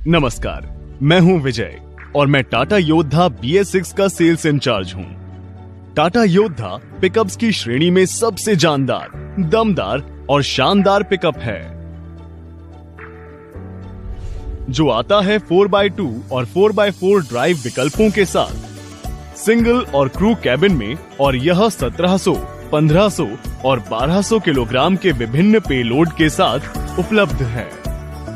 नमस्कार, मैं हूं विजय और मैं टाटा योद्धा BS6 का सेल्स इंचार्ज हूं। टाटा योद्धा पिकअप्स की श्रेणी में सबसे जानदार, दमदार और शानदार पिकअप है, जो आता है 4x2 और 4x4 ड्राइव विकल्पों के साथ, सिंगल और क्रू कैबिन में, और यह 1700, 1500 और 1200 किलोग्राम के विभिन्न पेलोड के साथ उपलब्ध है।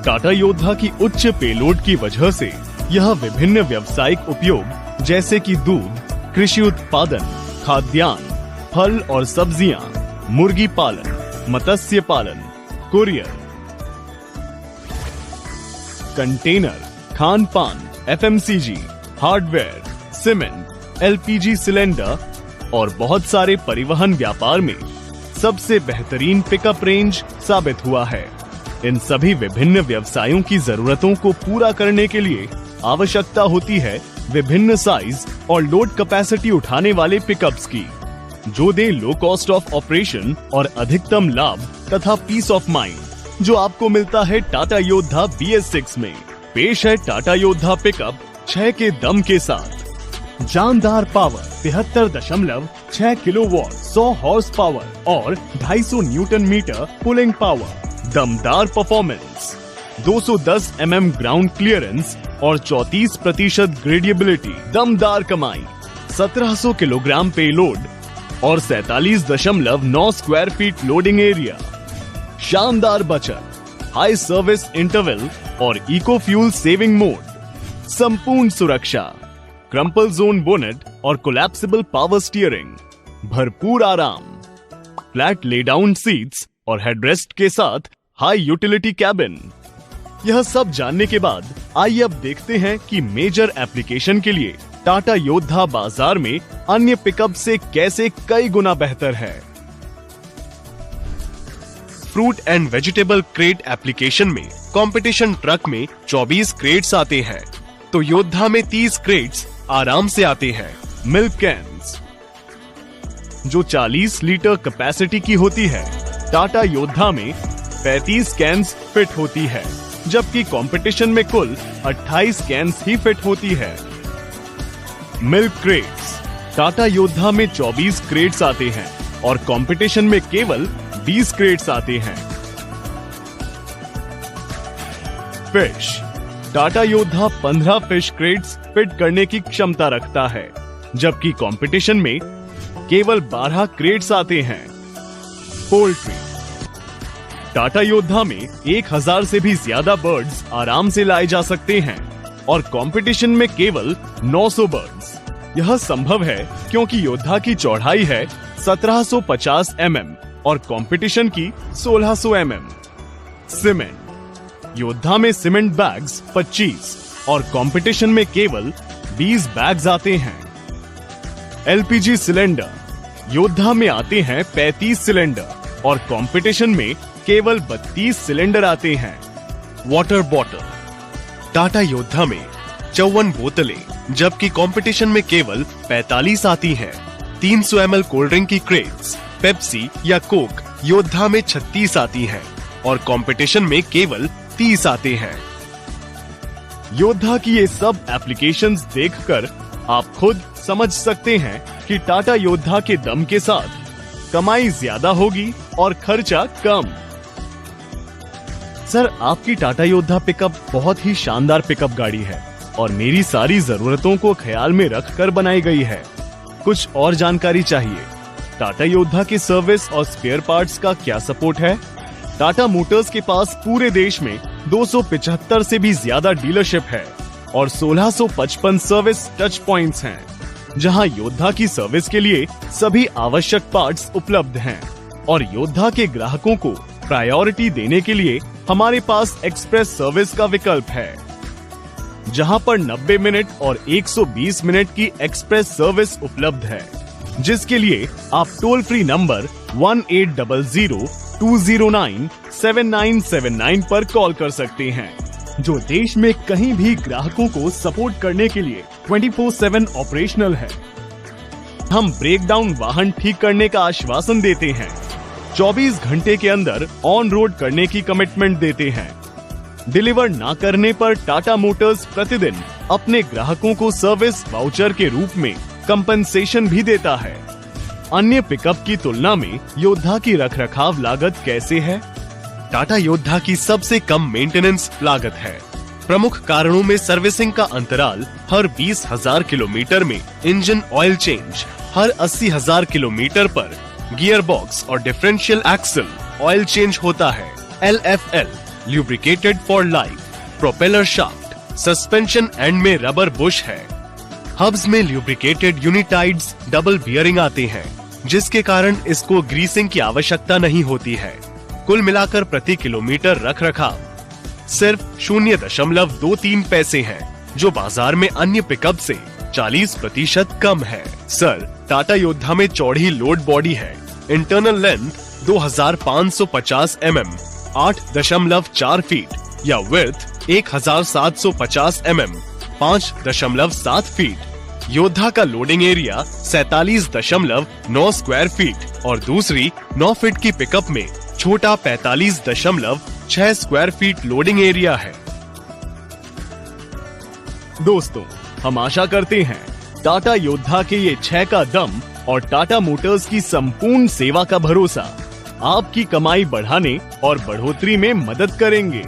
टाटा योद्धा की उच्च पेलोड की वजह से यह विभिन्न व्यावसायिक उपयोग जैसे कि दूध, कृषि उत्पादन, खाद्यान्न, फल और सब्जियां, मुर्गी पालन, मत्स्य पालन, कुरियर, कंटेनर, खान पान, FMCG, hardware, cement, LPG cylinder और बहुत सारे परिवहन व्यापार में सबसे बेहतरीन पिकअप रेंज साबित हुआ है। इन सभी विभिन्न व्यवसायों की जरूरतों को पूरा करने के लिए आवश्यकता होती है विभिन्न साइज और लोड कैपेसिटी उठाने वाले पिकअप्स की, जो दे लो कॉस्ट ऑफ ऑपरेशन और अधिकतम लाभ तथा पीस ऑफ माइंड, जो आपको मिलता है टाटा योद्धा BS6 में। पेश है टाटा योद्धा पिकअप 6 के दम के साथ, जानदार पावर 73.6 किलोवाट, 100 हॉर्स पावर और 250 न्यूटन मीटर पुलिंग पावर, दमदार परफॉर्मेंस, 210 mm ग्राउंड क्लियरेंस और 34% ग्रेडिएबिलिटी, दमदार कमाई, 1700 किलोग्राम पेलोड और 47.9 स्क्वायर फीट लोडिंग एरिया, शानदार बचत, हाई सर्विस इंटरवल और इको फ्यूल सेविंग मोड, संपूर्ण सुरक्षा, क्रम्पल जोन बोनेट और कोलैप्सिबल पावर स्टीयरिंग, भरपूर आराम, फ्लैट ले डाउन सीट्स और हेडरेस्ट के साथ हाई यूटिलिटी कैबिन। यह सब जानने के बाद आइए अब देखते हैं कि मेजर एप्लीकेशन के लिए टाटा योद्धा बाजार में अन्य पिकअप से कैसे कई गुना बेहतर है। Fruit and vegetable crate application में कंपटीशन ट्रक में 24 क्रेट्स आते हैं, तो योद्धा में 30 क्रेट्स आराम से आते हैं। मिल्क कैन्स, जो 40 लीटर कैपेसिटी की होती है, टाटा योद्धा में 35 कैन्स फिट होती है, जबकि कंपटीशन में कुल 28 कैन्स ही फिट होती है। मिल्क क्रेट्स, टाटा योद्धा में 24 क्रेट्स आते हैं और कंपटीशन में केवल 20 क्रेट्स आते हैं। फिश, टाटा योद्धा 15 फिश क्रेट्स फिट करने की क्षमता रखता है, जबकि कंपटीशन में केवल 12 क्रेट्स आते हैं। पोल्ट्री, टाटा योद्धा में 1000 से भी ज्यादा बर्ड्स आराम से लाए जा सकते हैं और कंपटीशन में केवल 900 बर्ड्स। यह संभव है क्योंकि योद्धा की चौड़ाई है 1750 mm और कंपटीशन की 1600 mm। सीमेंट, योद्धा में सीमेंट बैग्स 25 और कंपटीशन में केवल 20 बैग्स आते हैं। LPG सिलेंडर, योद्धा में आते हैं 35 सिलेंडर और कंपटीशन में केवल 32 सिलेंडर आते हैं। वाटर बॉटल, टाटा योद्धा में 54 बोतलें, जबकि कंपटीशन में केवल 45 आती हैं। 300 ml कोल्ड ड्रिंक की क्रेट्स, पेप्सी या कोक योद्धा में 36 आती हैं और कंपटीशन में केवल 30 आते हैं। योद्धा की ये सब एप्लीकेशंस देखकर आप खुद समझ सकते हैं कि टाटा योद्धा के दम के साथ कमाई ज्यादा होगी और खर्चा कम। सर, आपकी टाटा योद्धा पिकअप बहुत ही शानदार पिकअप गाड़ी है और मेरी सारी जरूरतों को ख्याल में रखकर बनाई गई है। कुछ और जानकारी चाहिए? टाटा योद्धा की सर्विस और स्पेयर पार्ट्स का क्या सपोर्ट है? टाटा मोटर्स के पास पूरे देश में 275 से भी ज्यादा डीलरशिप है और 1655 सर्विस टच पॉइंट्स हैं, जहां योद्धा की सर्विस के लिए सभी आवश्यक पार्ट्स उपलब्ध हैं। और योद्धा के ग्राहकों को प्रायोरिटी देने के लिए हमारे पास एक्सप्रेस सर्विस का विकल्प है, जहां पर 90 मिनट और 120 मिनट की एक्सप्रेस सर्विस उपलब्ध है, जिसके लिए आप टोल फ्री नंबर 1800-209-7979 पर कॉल कर सकते हैं, जो देश में कहीं भी ग्राहकों को सपोर्ट करने के लिए 24/7 ऑपरेशनल है। हम ब्रेकडाउन वाहन ठीक करने का आश्वासन देते हैं, 24 घंटे के अंदर ऑन रोड करने की कमिटमेंट देते हैं। डिलीवर ना करने पर टाटा मोटर्स प्रतिदिन अपने ग्राहकों को सर्विस वाउचर के रूप में कंपनसेशन भी देता है। अन्य पिकअप की तुलना में योद्धा की रखरखाव लागत कैसे है? टाटा योद्धा की सबसे कम मेंटेनेंस लागत है। प्रमुख कारणों में सर्विसिंग का अंतराल हर 20,000 किलोमीटर में इंजन ऑयल चेंज, हर 80,000 किलोमीटर पर गियर बॉक्स और डिफरेंशियल एक्सल ऑयल चेंज होता है। LFL lubricated for life, propeller shaft, suspension end में रबर बुश है। हब्स में ल्यूब्रिकेटेड यूनिटाइड्स डबल बियरिंग आते हैं, जिसके कारण इसको ग्रीसिंग की आवश्यकता नहीं होती है। कुल मिलाकर प्रति किलोमीटर रखरखाव सिर्फ 0.23 पैसे है, जो बाजार में अन्य पिकअप से 40% कम है। सर, टाटा योद्धा में चौड़ी लोड बॉडी है। इंटरनल लेंथ 2550 mm 8.4 फीट या विड्थ 1750 mm 5.7 फीट। योद्धा का लोडिंग एरिया 47.9 स्क्वायर फीट और दूसरी 9 फीट की पिकअप में छोटा 45.6 स्क्वायर फीट लोडिंग एरिया है। दोस्तों, हम आशा करते हैं टाटा योद्धा के ये 6 का दम और टाटा मोटर्स की संपूर्ण सेवा का भरोसा आपकी कमाई बढ़ाने और बढ़ोतरी में मदद करेंगे।